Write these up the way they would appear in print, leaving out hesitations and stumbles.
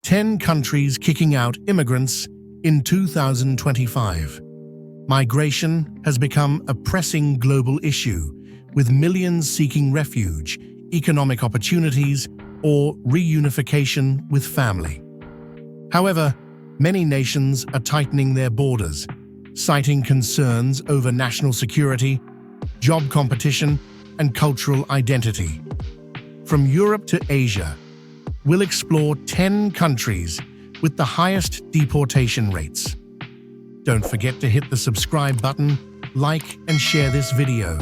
10 countries kicking out immigrants in 2025. Migration has become a pressing global issue, with millions seeking refuge, economic opportunities, or reunification with family. However, many nations are tightening their borders, citing concerns over national security, job competition, and cultural identity. From Europe to Asia, we'll explore 10 countries with the highest deportation rates. Don't forget to hit the subscribe button, like and share this video.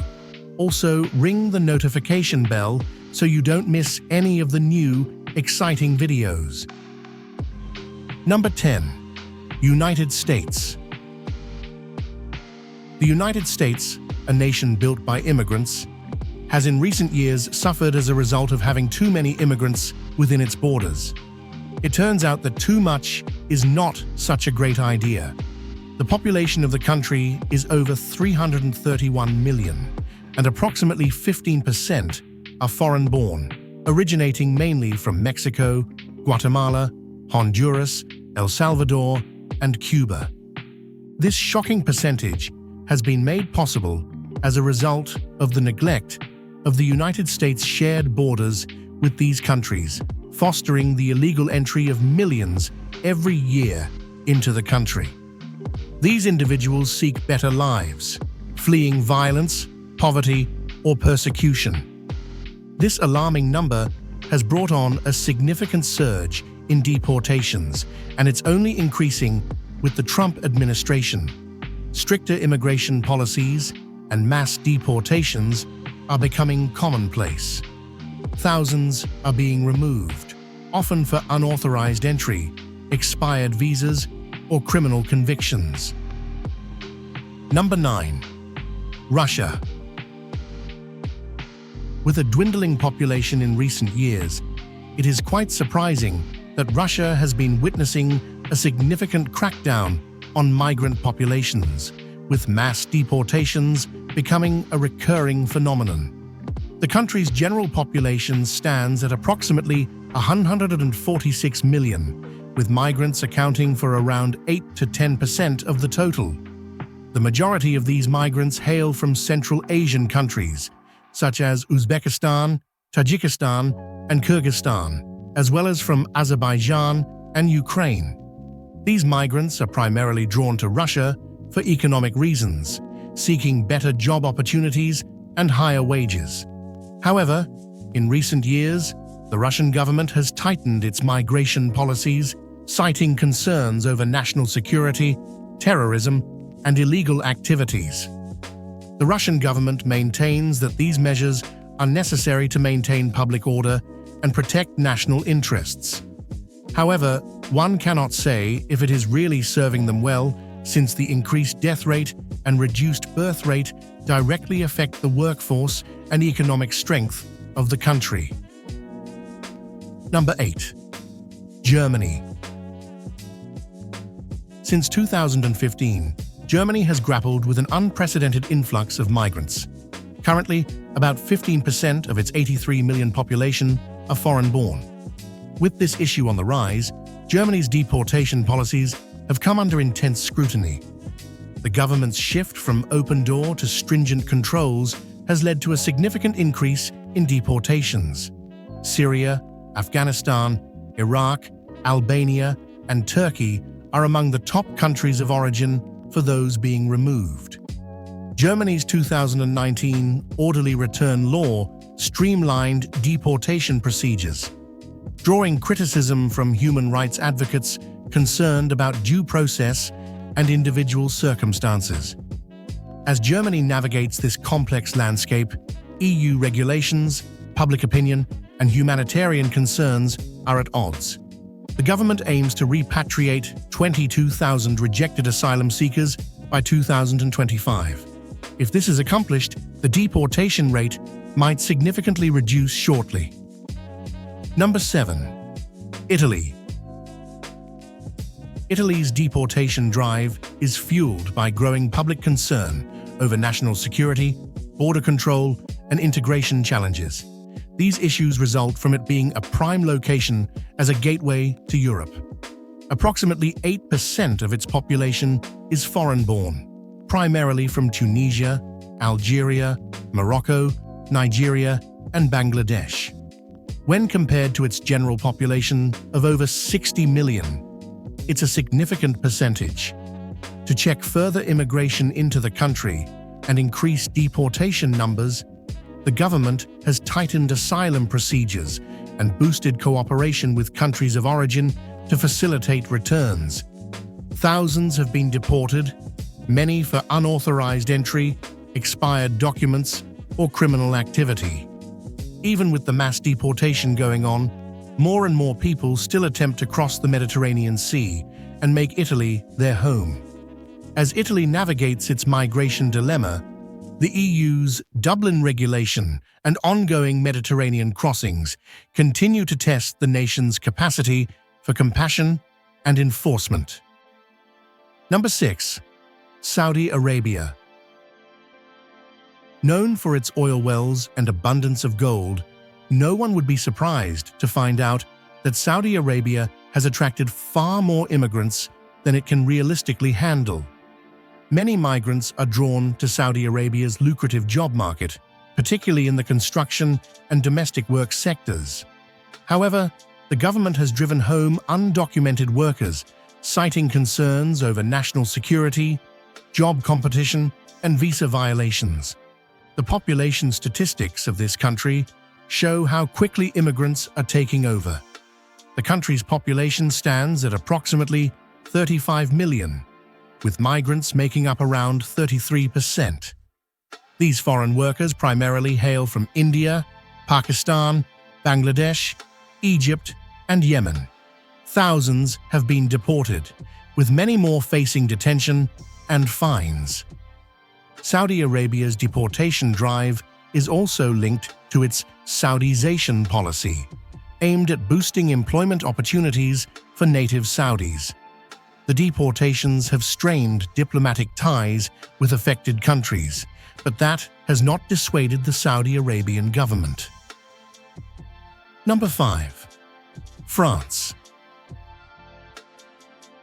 Also, ring the notification bell so you don't miss any of the new, exciting videos. Number 10. United States. The United States, a nation built by immigrants, has in recent years suffered as a result of having too many immigrants within its borders. It turns out that too much is not such a great idea. The population of the country is over 331 million, and approximately 15% are foreign-born, originating mainly from Mexico, Guatemala, Honduras, El Salvador, and Cuba. This shocking percentage has been made possible as a result of the neglect of the United States' shared borders with these countries, fostering the illegal entry of millions every year into the country. These individuals seek better lives, fleeing violence, poverty, or persecution. This alarming number has brought on a significant surge in deportations, and it's only increasing with the Trump administration. Stricter immigration policies and mass deportations are becoming commonplace. Thousands are being removed, often for unauthorized entry, expired visas, or criminal convictions. Number 9. Russia. With a dwindling population in recent years, it is quite surprising that Russia has been witnessing a significant crackdown on migrant populations, with mass deportations becoming a recurring phenomenon. The country's general population stands at approximately 146 million, with migrants accounting for around 8 to 10% of the total. The majority of these migrants hail from Central Asian countries, such as Uzbekistan, Tajikistan, and Kyrgyzstan, as well as from Azerbaijan and Ukraine. These migrants are primarily drawn to Russia for economic reasons, seeking better job opportunities and higher wages. However, in recent years, the Russian government has tightened its migration policies, citing concerns over national security, terrorism, and illegal activities. The Russian government maintains that these measures are necessary to maintain public order and protect national interests. However, one cannot say if it is really serving them well, since the increased death rate and reduced birth rate directly affect the workforce and economic strength of the country. Number 8. Germany. Since 2015, Germany has grappled with an unprecedented influx of migrants. Currently, about 15% of its 83 million population are foreign-born. With this issue on the rise, Germany's deportation policies have come under intense scrutiny. The government's shift from open door to stringent controls has led to a significant increase in deportations. Syria, Afghanistan, Iraq, Albania, and Turkey are among the top countries of origin for those being removed. Germany's 2019 Orderly Return Law streamlined deportation procedures, drawing criticism from human rights advocates concerned about due process and individual circumstances. As Germany navigates this complex landscape, EU regulations, public opinion, and humanitarian concerns are at odds. The government aims to repatriate 22,000 rejected asylum seekers by 2025. If this is accomplished, the deportation rate might significantly reduce shortly. Number 7. Italy. Italy's deportation drive is fueled by growing public concern over national security, border control, and integration challenges. These issues result from it being a prime location as a gateway to Europe. Approximately 8% of its population is foreign-born, primarily from Tunisia, Algeria, Morocco, Nigeria, and Bangladesh. When compared to its general population of over 60 million, it's a significant percentage. To check further immigration into the country and increase deportation numbers, the government has tightened asylum procedures and boosted cooperation with countries of origin to facilitate returns. Thousands have been deported, many for unauthorized entry, expired documents, or criminal activity. Even with the mass deportation going on, more and more people still attempt to cross the Mediterranean Sea and make Italy their home. As Italy navigates its migration dilemma, the EU's Dublin regulation and ongoing Mediterranean crossings continue to test the nation's capacity for compassion and enforcement. Number 6. Saudi Arabia. Known for its oil wells and abundance of gold, no one would be surprised to find out that Saudi Arabia has attracted far more immigrants than it can realistically handle. Many migrants are drawn to Saudi Arabia's lucrative job market, particularly in the construction and domestic work sectors. However, the government has driven home undocumented workers, citing concerns over national security, job competition, and visa violations. The population statistics of this country show how quickly immigrants are taking over. The country's population stands at approximately 35 million, with migrants making up around 33%. These foreign workers primarily hail from India, Pakistan, Bangladesh, Egypt, and Yemen. Thousands have been deported, with many more facing detention and fines. Saudi Arabia's deportation drive is also linked to its Saudization policy, aimed at boosting employment opportunities for native Saudis. The deportations have strained diplomatic ties with affected countries, but that has not dissuaded the Saudi Arabian government. Number 5. France.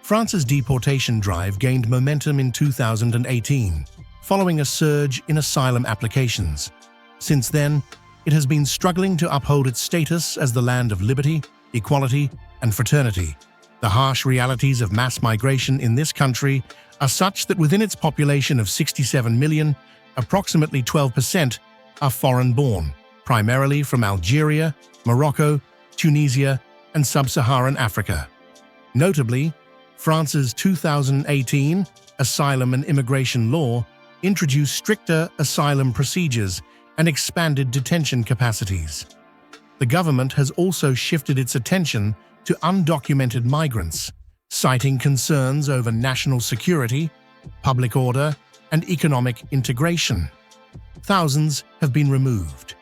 France's deportation drive gained momentum in 2018, following a surge in asylum applications. Since then, it has been struggling to uphold its status as the land of liberty, equality, and fraternity. The harsh realities of mass migration in this country are such that within its population of 67 million, approximately 12% are foreign-born, primarily from Algeria, Morocco, Tunisia, and sub-Saharan Africa. Notably, France's 2018 asylum and immigration law introduced stricter asylum procedures and expanded detention capacities. The government has also shifted its attention to undocumented migrants, citing concerns over national security, public order, and economic integration. Thousands have been removed,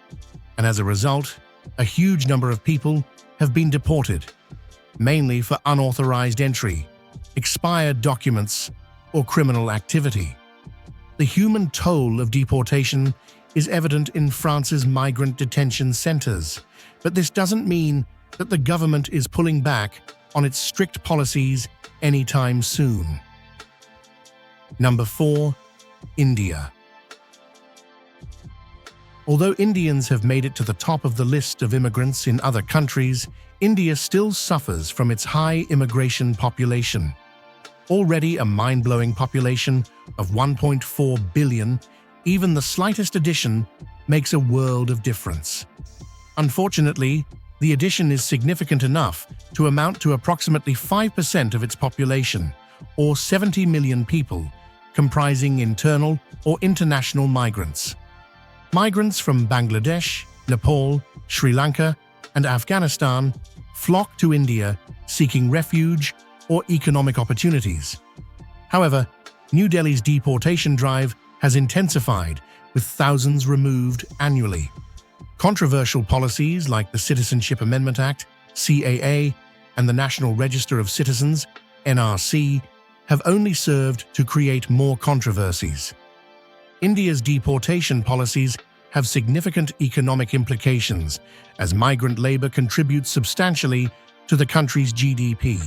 and as a result, a huge number of people have been deported, mainly for unauthorized entry, expired documents, or criminal activity. The human toll of deportation is evident in France's migrant detention centers, but this doesn't mean that the government is pulling back on its strict policies anytime soon. Number 4. India. Although Indians have made it to the top of the list of immigrants in other countries, India still suffers from its high immigration population. Already a mind-blowing population of 1.4 billion, even the slightest addition makes a world of difference. Unfortunately, the addition is significant enough to amount to approximately 5% of its population, or 70 million people, comprising internal or international migrants. Migrants from Bangladesh, Nepal, Sri Lanka, and Afghanistan flock to India seeking refuge or economic opportunities. However, New Delhi's deportation drive has intensified, with thousands removed annually. Controversial policies like the Citizenship Amendment Act, CAA, and the National Register of Citizens, NRC, have only served to create more controversies. India's deportation policies have significant economic implications as migrant labor contributes substantially to the country's GDP.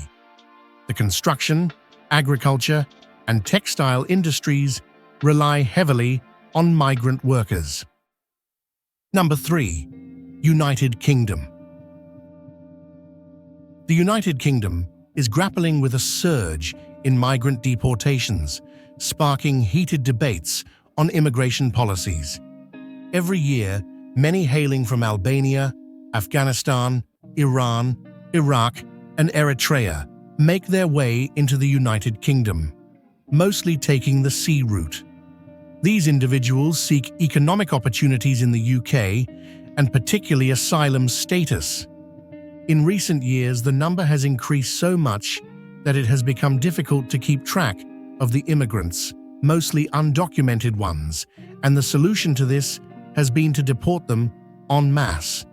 The construction, agriculture, and textile industries rely heavily on migrant workers. Number 3. United Kingdom. The United Kingdom is grappling with a surge in migrant deportations, sparking heated debates on immigration policies. Every year, many hailing from Albania, Afghanistan, Iran, Iraq, and Eritrea make their way into the United Kingdom, mostly taking the sea route. These individuals seek economic opportunities in the UK and particularly asylum status. In recent years, the number has increased so much that it has become difficult to keep track of the immigrants, mostly undocumented ones, and the solution to this has been to deport them en masse.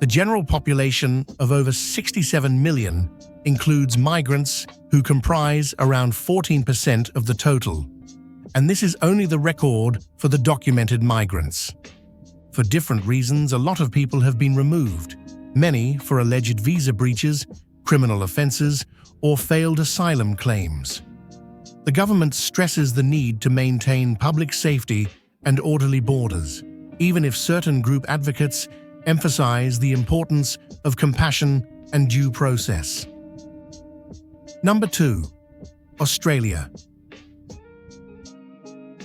The general population of over 67 million includes migrants who comprise around 14% of the total, and this is only the record for the documented migrants. For different reasons, a lot of people have been removed, many for alleged visa breaches, criminal offences, or failed asylum claims. The government stresses the need to maintain public safety and orderly borders, even if certain group advocates emphasize the importance of compassion and due process. Number 2. Australia.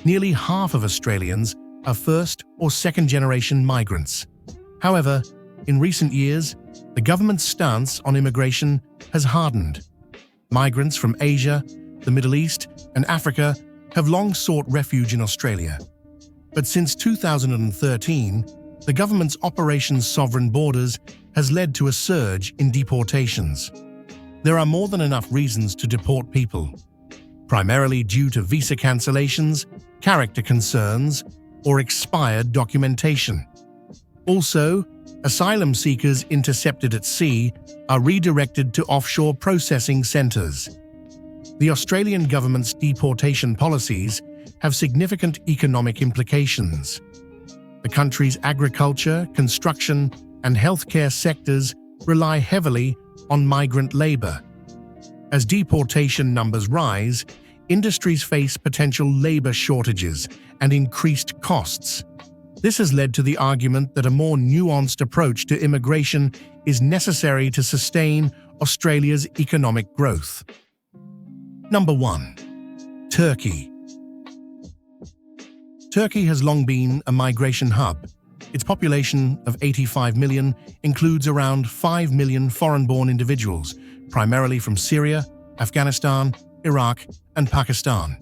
Nearly half of Australians are first- or second-generation migrants. However, in recent years, the government's stance on immigration has hardened. Migrants from Asia, the Middle East, and Africa have long sought refuge in Australia. But since 2013, the government's Operation Sovereign Borders has led to a surge in deportations. There are more than enough reasons to deport people, primarily due to visa cancellations, character concerns, or expired documentation. Also, asylum seekers intercepted at sea are redirected to offshore processing centres. The Australian government's deportation policies have significant economic implications. The country's agriculture, construction, and healthcare sectors rely heavily on migrant labour. As deportation numbers rise, industries face potential labour shortages and increased costs. This has led to the argument that a more nuanced approach to immigration is necessary to sustain Australia's economic growth. Number 1. Turkey. Turkey has long been a migration hub. Its population of 85 million includes around 5 million foreign-born individuals, primarily from Syria, Afghanistan, Iraq, and Pakistan.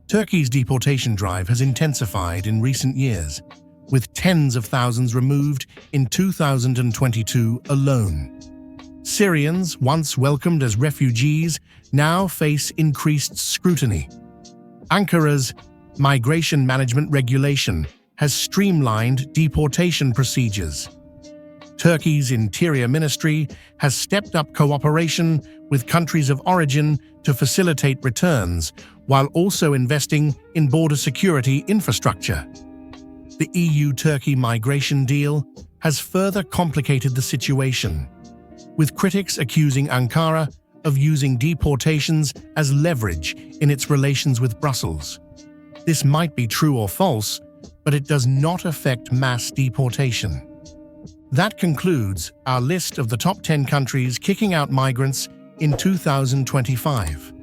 Turkey's deportation drive has intensified in recent years, with tens of thousands removed in 2022 alone. Syrians, once welcomed as refugees, now face increased scrutiny. Ankara's migration management regulation has streamlined deportation procedures. Turkey's Interior Ministry has stepped up cooperation with countries of origin to facilitate returns, while also investing in border security infrastructure. The EU-Turkey migration deal has further complicated the situation, with critics accusing Ankara of using deportations as leverage in its relations with Brussels. This might be true or false, but it does not affect mass deportation. That concludes our list of the top 10 countries kicking out migrants in 2025.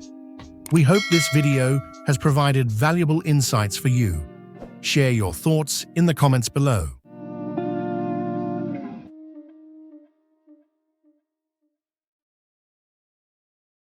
We hope this video has provided valuable insights for you. Share your thoughts in the comments below.